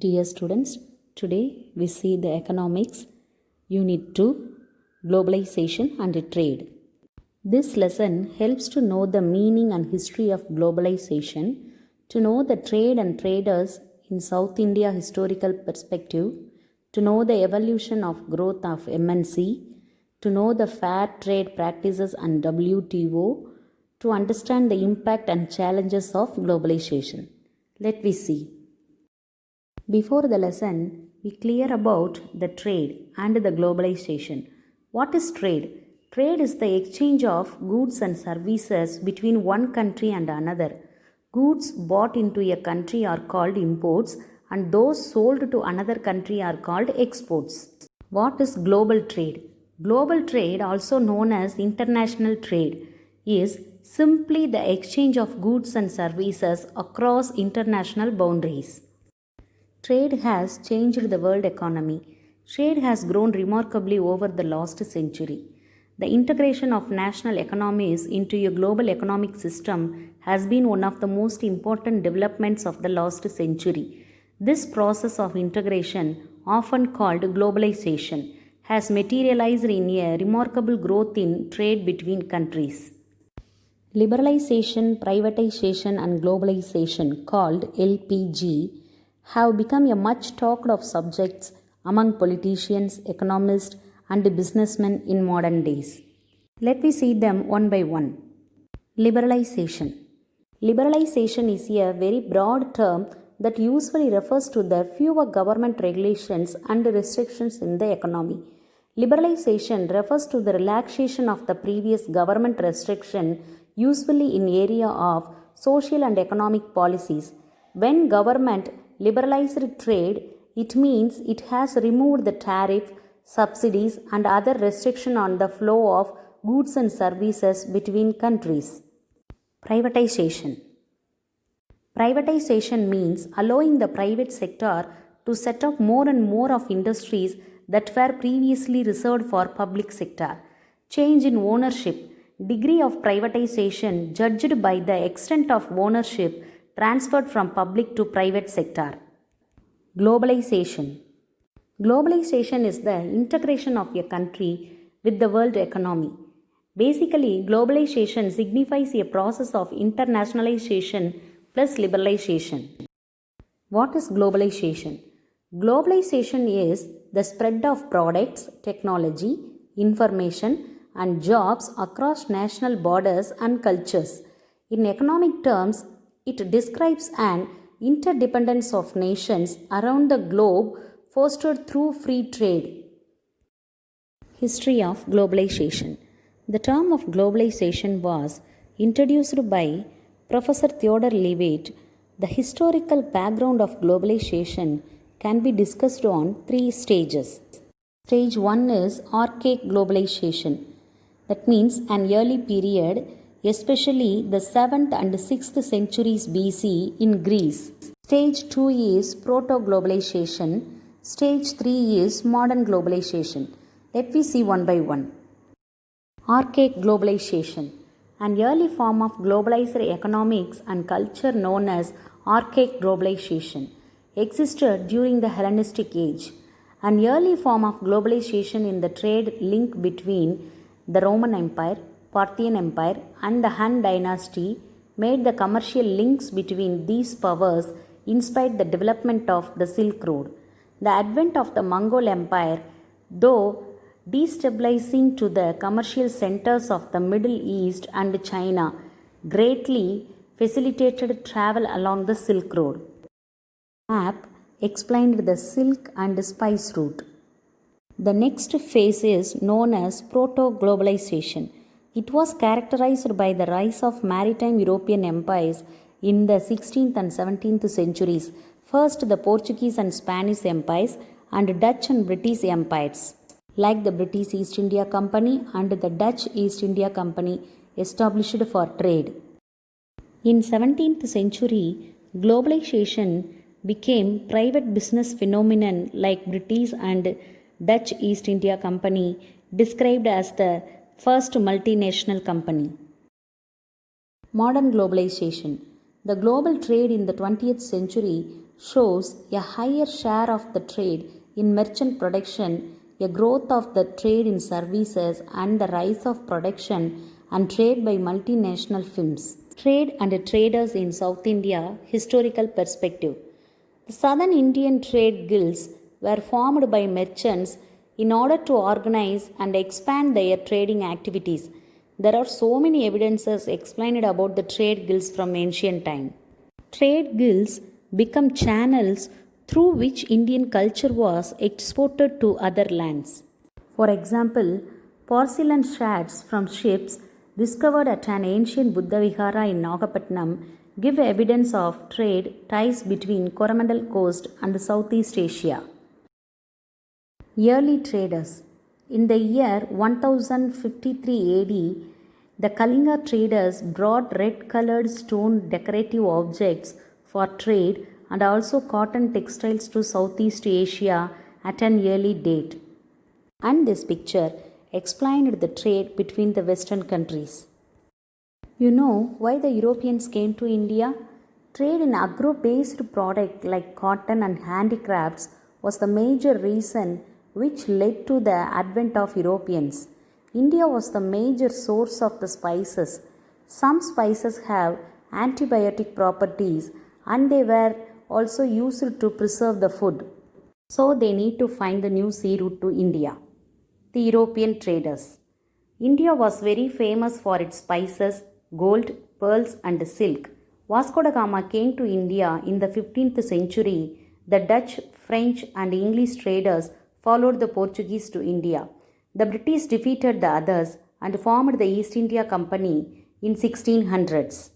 Dear students, today we see the economics unit 2 globalization and trade. This lesson helps to know the meaning and history of globalization, to know the trade and traders in South India historical perspective, to know the evolution of growth of MNC, to know the fair trade practices and WTO, to understand the impact and challenges of globalization. Let me see. Before the lesson, we clear about the trade and the globalization. What is trade? Trade is the exchange of goods and services between one country and another. Goods bought into a country are called imports and those sold to another country are called exports. What is global trade? Global trade, also known as international trade, is simply the exchange of goods and services across international boundaries. Trade has changed the world economy. Trade has grown remarkably over the last century. The integration of national economies into a global economic system has been one of the most important developments of the last century. This process of integration, often called globalization, has materialized in a remarkable growth in trade between countries. Liberalization, privatization, and globalization, called LPG, have become a much talked of subjects among politicians, economists, and businessmen in modern days. Let me see them one by one. Liberalization. Liberalization is a very broad term that usually refers to the fewer government regulations and restrictions in the economy. Liberalization refers to the relaxation of the previous government restriction, usually in area of social and economic policies. When government liberalized trade, it means it has removed the tariff, subsidies, and other restriction on the flow of goods and services between countries. Privatization. Privatization means allowing the private sector to set up more and more of industries that were previously reserved for public sector. Change in ownership. Degree of privatization judged by the extent of ownership transferred from public to private sector. Globalization. Globalization is the integration of a country with the world economy. Basically, globalization signifies a process of internationalization plus liberalization. What is globalization? Globalization is the spread of products, technology, information, and jobs across national borders and cultures. In economic terms, it describes an interdependence of nations around the globe fostered through free trade. History of globalization. The term of globalization was introduced by Professor Theodore Levitt. The historical background of globalization can be discussed on three stages. Stage 1 is archaic globalization. That means an early period, especially the 7th and 6th centuries BC in Greece. Stage 2 is proto-globalization. Stage 3 is modern globalization. Let me see one by one. Archaic globalization. An early form of globalized economics and culture known as archaic globalization existed during the Hellenistic age. An early form of globalization in the trade link between the Roman Empire, Parthian Empire, and the Han dynasty made the commercial links between these powers inspired the development of the Silk Road. The advent of the Mongol Empire, though destabilizing to the commercial centers of the Middle East and China, greatly facilitated travel along the Silk Road. Map explained the silk and spice route. The next phase is known as proto-globalization. It was characterized by the rise of maritime European empires in the 16th and 17th centuries. First, the Portuguese and Spanish empires and Dutch and British empires, like the British East India Company and the Dutch East India Company, established for trade. In 17th century, globalization became private business phenomenon like British and Dutch East India Company, described as the first multinational company. Modern globalization. The global trade in the 20th century shows a higher share of the trade in merchant production, a growth of the trade in services, and the rise of production and trade by multinational firms. Trade and traders in South India, historical perspective. The southern Indian trade guilds were formed by merchants in order to organize and expand their trading activities. There are so many evidences explained about the trade guilds from ancient time. Trade guilds become channels through which Indian culture was exported to other lands. For example, porcelain shards from ships discovered at an ancient Buddha Vihara in Nagapattinam give evidence of trade ties between Coromandel Coast and Southeast Asia. Early traders. In the year 1053 AD, the Kalinga traders brought red-colored stone decorative objects for trade and also cotton textiles to Southeast Asia at an early date. And this picture explained the trade between the Western countries. You know why the Europeans came to India? Trade in agro-based products like cotton and handicrafts was the major reason which led to the advent of Europeans. India was the major source of the spices. Some spices have antibiotic properties and they were also used to preserve the food. So they need to find the new sea route to India. The European traders. India was very famous for its spices, gold, pearls and silk. Vasco da Gama came to India in the 15th century. The Dutch, French and English traders followed the Portuguese to India. The British defeated the others and formed the East India Company in 1600s.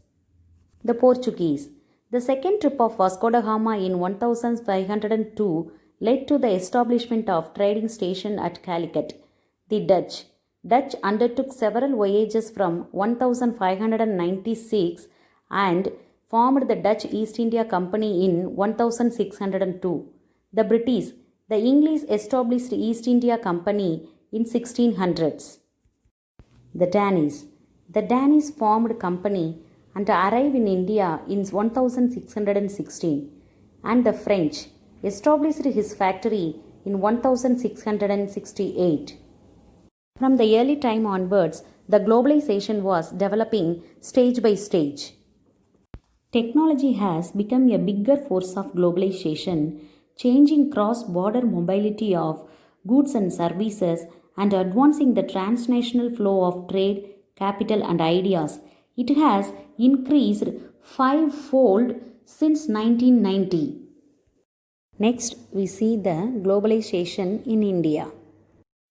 The Portuguese. The second trip of Vasco da Gama in 1502 led to the establishment of trading station at Calicut. The Dutch undertook several voyages from 1596 and formed the Dutch East India Company in 1602. The British, the English established East India Company in 1600s. The Danes formed company and arrived in India in 1616, and the French established his factory in 1668. From the early time onwards, the globalization was developing stage by stage. Technology has become a bigger force of globalization, changing cross-border mobility of goods and services and advancing the transnational flow of trade, capital and ideas. It has increased fivefold since 1990. Next, we see the globalization in India.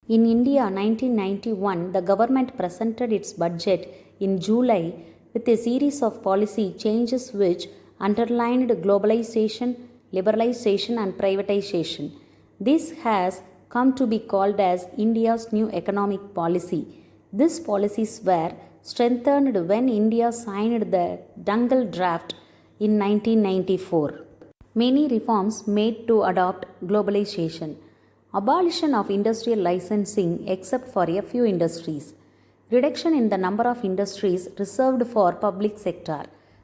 In India, 1991, the government presented its budget in July with a series of policy changes which underlined globalization, liberalization and privatization. This has come to be called as India's new economic policy. These policies were strengthened when India signed the Dangle Draft in 1994. Many reforms made to adopt globalization. Abolition of industrial licensing except for a few industries. Reduction in the number of industries reserved for public sector.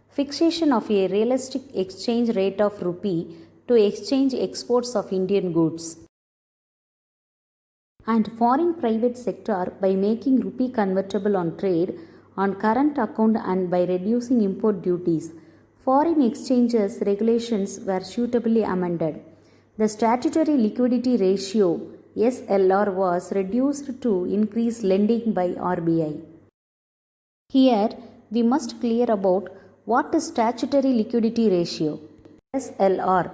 Fixation of a realistic exchange rate of rupee to exchange exports of Indian goods. And foreign private sector by making rupee convertible on trade on current account and by reducing import duties. Foreign exchanges regulations were suitably amended. The statutory liquidity ratio SLR was reduced to increase lending by RBI. Here we must clear about what is statutory liquidity ratio. SLR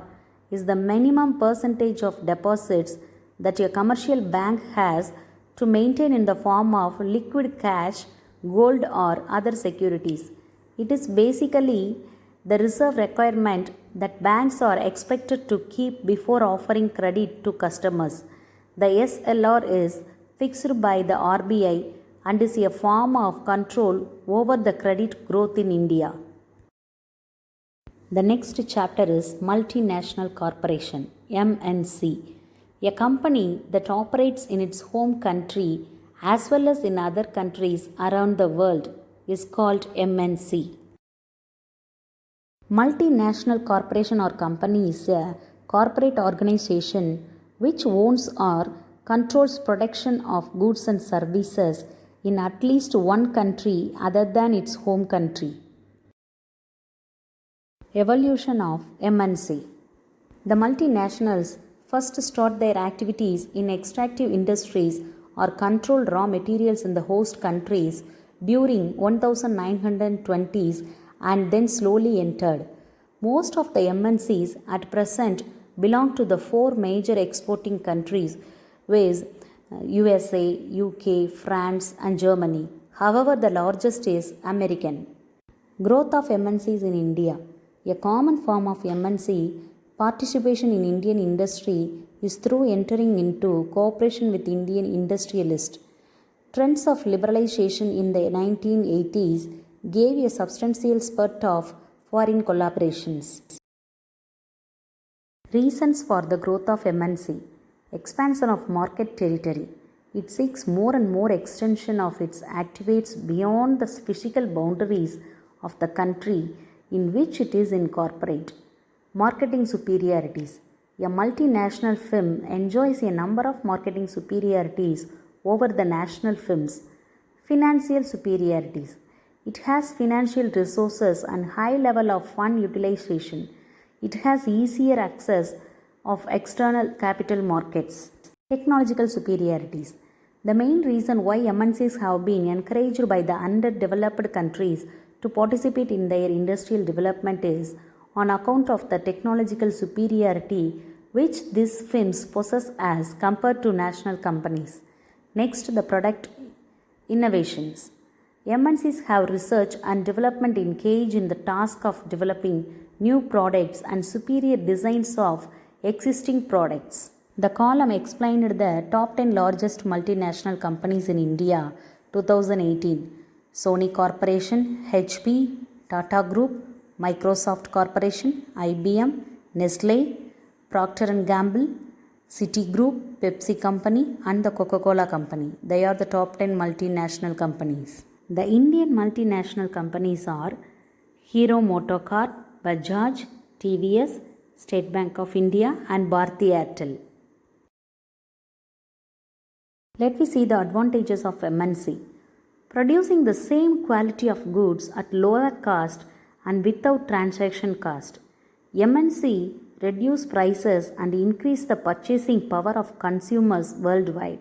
is the minimum percentage of deposits that a commercial bank has to maintain in the form of liquid cash, gold or other securities. It is basically the reserve requirement that banks are expected to keep before offering credit to customers. The SLR is fixed by the RBI and is a form of control over the credit growth in India. The next chapter is Multinational Corporation, MNC. A company that operates in its home country as well as in other countries around the world is called MNC. Multinational corporation or company is a corporate organization which owns or controls production of goods and services in at least one country other than its home country. Evolution of MNC. The multinationals first start their activities in extractive industries or control raw materials in the host countries during 1920s and then slowly entered. Most of the MNCs at present belong to the four major exporting countries, viz. USA, UK, France and Germany. However, the largest is American. Growth of MNCs in India. A common form of MNC participation in Indian industry is through entering into cooperation with Indian industrialists. Trends of liberalization in the 1980s gave a substantial spurt of foreign collaborations. Reasons for the growth of MNC. Expansion of market territory. It seeks more and more extension of its activities beyond the physical boundaries of the country in which it is incorporated. Marketing superiorities. A multinational firm enjoys a number of marketing superiorities over the national firms. Financial superiorities. It has financial resources and high level of fund utilization. It has easier access of external capital markets. Technological superiorities. The main reason why MNCs have been encouraged by the underdeveloped countries to participate in their industrial development is on account of the technological superiority which these firms possess as compared to national companies. Next, the product innovations. MNCs have research and development engaged in the task of developing new products and superior designs of existing products. The column explained the top 10 largest multinational companies in India 2018. Sony Corporation, HP, Tata Group, Microsoft Corporation, IBM, Nestle, Procter & Gamble, Citigroup, Pepsi Company and the Coca-Cola Company. They are the top 10 multinational companies. The Indian multinational companies are Hero Motocar, Bajaj, TVS, State Bank of India and Bharti Airtel. Let me see the advantages of MNC. Producing the same quality of goods at lower cost and without transaction cost. MNC reduce prices and increase the purchasing power of consumers worldwide.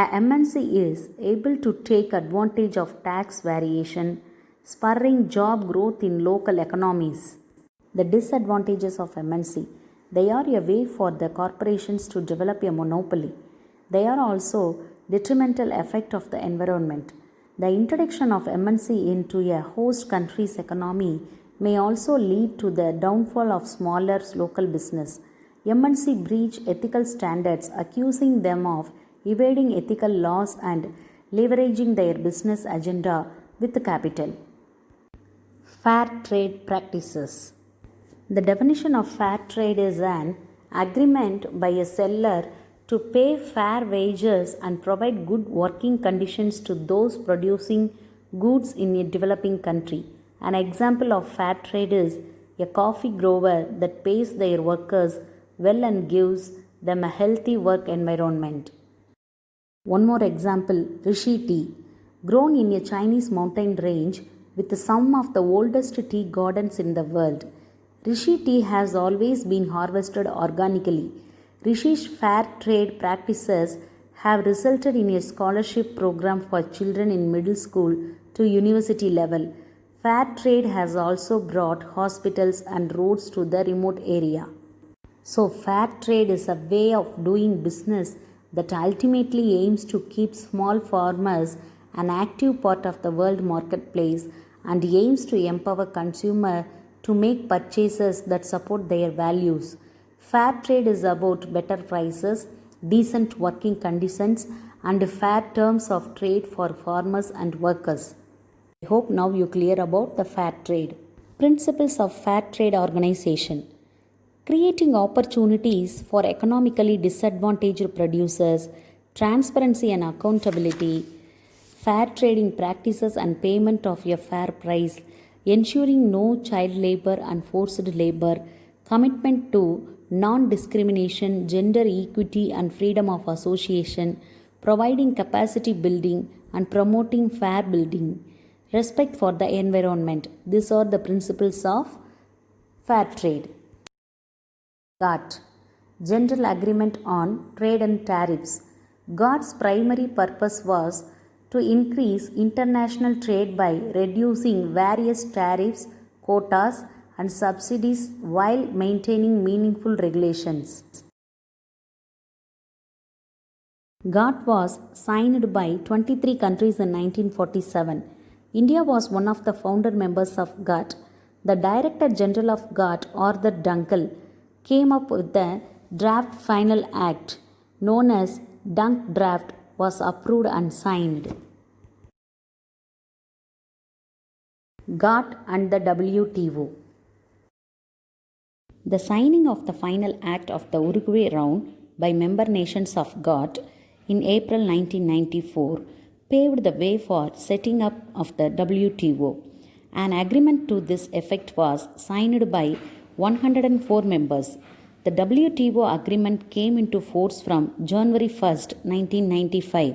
A MNC is able to take advantage of tax variation, spurring job growth in local economies. The disadvantages of MNC. They are a way for the corporations to develop a monopoly. They are also detrimental effect of the environment. The introduction of MNC into a host country's economy may also lead to the downfall of smaller local business. MNC breach ethical standards, accusing them of evading ethical laws and leveraging their business agenda with capital. Fair trade practices. The definition of fair trade is an agreement by a seller to pay fair wages and provide good working conditions to those producing goods in a developing country. An example of fair trade is a coffee grower that pays their workers well and gives them a healthy work environment. One more example, Rishi tea, grown in a Chinese mountain range with some of the oldest tea gardens in the world. Rishi tea has always been harvested organically. Rishi's fair trade practices have resulted in a scholarship program for children in middle school to university level. Fair trade has also brought hospitals and roads to the remote area. So, fair trade is a way of doing business that ultimately aims to keep small farmers an active part of the world marketplace and aims to empower consumers to make purchases that support their values. Fair trade is about better prices, decent working conditions, and fair terms of trade for farmers and workers. I hope now you clear about the fair trade. Principles of fair trade organization. Creating opportunities for economically disadvantaged producers, transparency and accountability, fair trading practices and payment of a fair price. ensuring no child labor and forced labor, commitment to non discrimination, gender equity, and freedom of association, providing capacity building and promoting fair building, respect for the environment. These are the principles of fair trade. GATT, General Agreement on Trade and Tariffs. GATT's primary purpose was to increase international trade by reducing various tariffs, quotas, and subsidies while maintaining meaningful regulations. GATT was signed by 23 countries in 1947. India was one of the founder members of GATT. The Director General of GATT, Arthur Dunkel, came up with the Draft Final Act, known as Dunk Draft, was approved and signed. GATT and the WTO. The signing of the Final Act of the Uruguay Round by member nations of GATT in April 1994 paved the way for setting up of the WTO. An agreement to this effect was signed by 104 members. The WTO agreement came into force from January 1, 1995.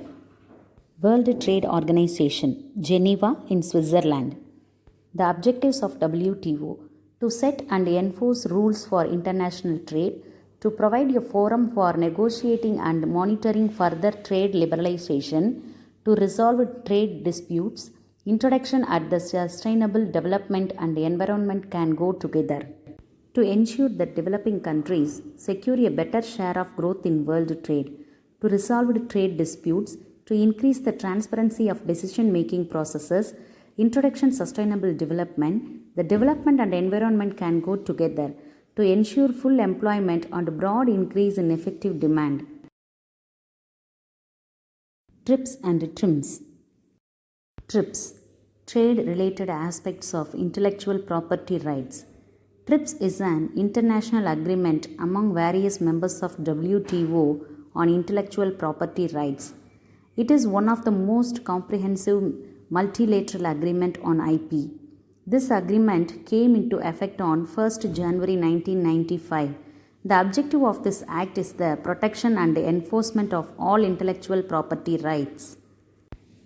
World Trade Organization, Geneva in Switzerland. The objectives of WTO: to set and enforce rules for international trade, to provide a forum for negotiating and monitoring further trade liberalization, to resolve trade disputes. Introduction at the sustainable development and environment can go together. To ensure that developing countries secure a better share of growth in world trade, to resolve trade disputes, to increase the transparency of decision-making processes. Introduction sustainable development. The development and environment can go together to ensure full employment and broad increase in effective demand. TRIPS and TRIMS. TRIPS, Trade-Related Aspects of Intellectual Property Rights. TRIPS is an international agreement among various members of WTO on intellectual property rights. It is one of the most comprehensive multilateral agreement on IP. This agreement came into effect on 1st January 1995. The objective of this act is the protection and enforcement of all intellectual property rights.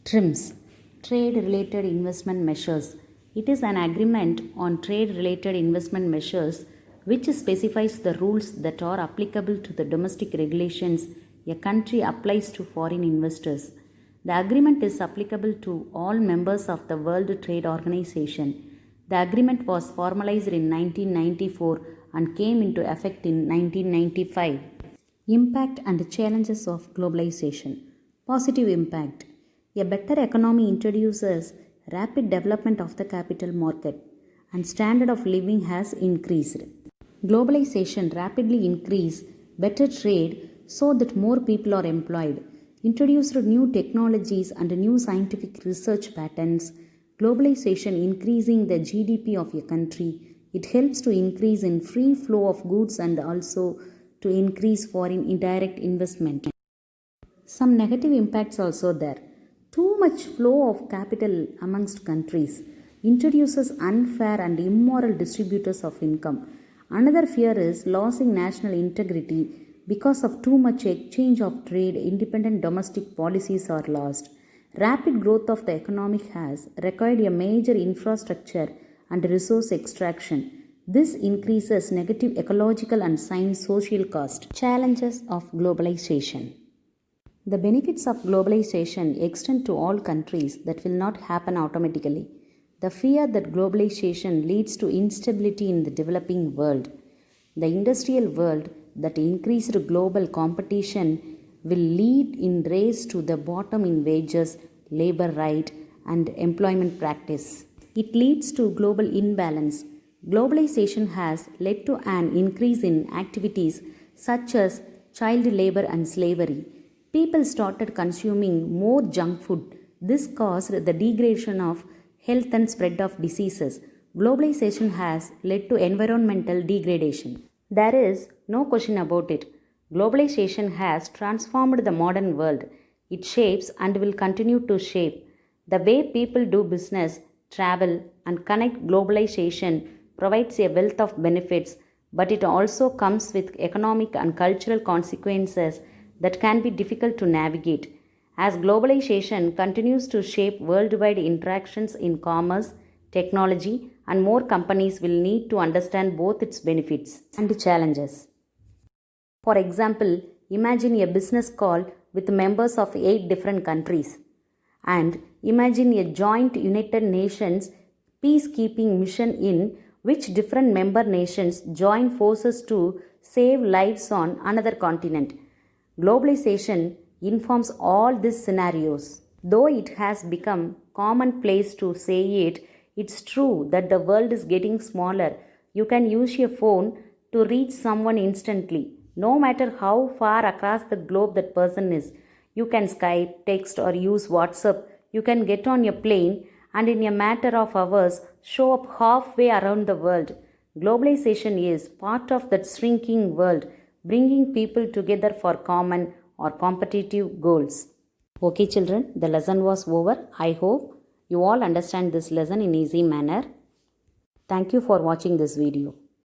TRIMS, Trade-Related Investment Measures. It is an agreement on trade-related investment measures which specifies the rules that are applicable to the domestic regulations a country applies to foreign investors. The agreement is applicable to all members of the World Trade Organization. The agreement was formalized in 1994 and came into effect in 1995. Impact and challenges of globalization. Positive impact. A better economy introduces rapid development of the capital market and standard of living has increased. Globalization rapidly increased better trade so that more people are employed, introduced new technologies and new scientific research patterns. Globalization increasing the GDP of a country. It helps to increase in free flow of goods and also to increase foreign indirect investment. Some negative impacts also there. Too much flow of capital amongst countries introduces unfair and immoral distributors of income. Another fear is losing national integrity because of too much exchange of trade. Independent domestic policies are lost. Rapid growth of the economy has required a major infrastructure and resource extraction. This increases negative ecological and social cost. Challenges of globalization. The benefits of globalization extend to all countries. That will not happen automatically. The fear that globalization leads to instability in the developing world. The industrial world that increased global competition will lead in race to the bottom in wages, labor right and employment practice. It leads to global imbalance. Globalization has led to an increase in activities such as child labor and slavery. People started consuming more junk food. This caused the degradation of health and spread of diseases. Globalization has led to environmental degradation. There is no question about it. Globalization has transformed the modern world. It shapes and will continue to shape the way people do business, travel, and connect. Globalization provides a wealth of benefits, but it also comes with economic and cultural consequences that can be difficult to navigate. As globalization continues to shape worldwide interactions in commerce, technology, and more companies will need to understand both its benefits and challenges. For example, imagine a business call with members of 8 different countries, and imagine a joint United Nations peacekeeping mission in which different member nations join forces to save lives on another continent. Globalization informs all these scenarios. Though it has become commonplace to say it, it's true that the world is getting smaller. You can use your phone to reach someone instantly, no matter how far across the globe that person is. You can Skype, text, or use WhatsApp. You can get on your plane and in a matter of hours show up halfway around the world. Globalization is part of that shrinking world, bringing people together for common or competitive goals. Okay, children, the lesson was over. I hope you all understand this lesson in easy manner. Thank you for watching this video.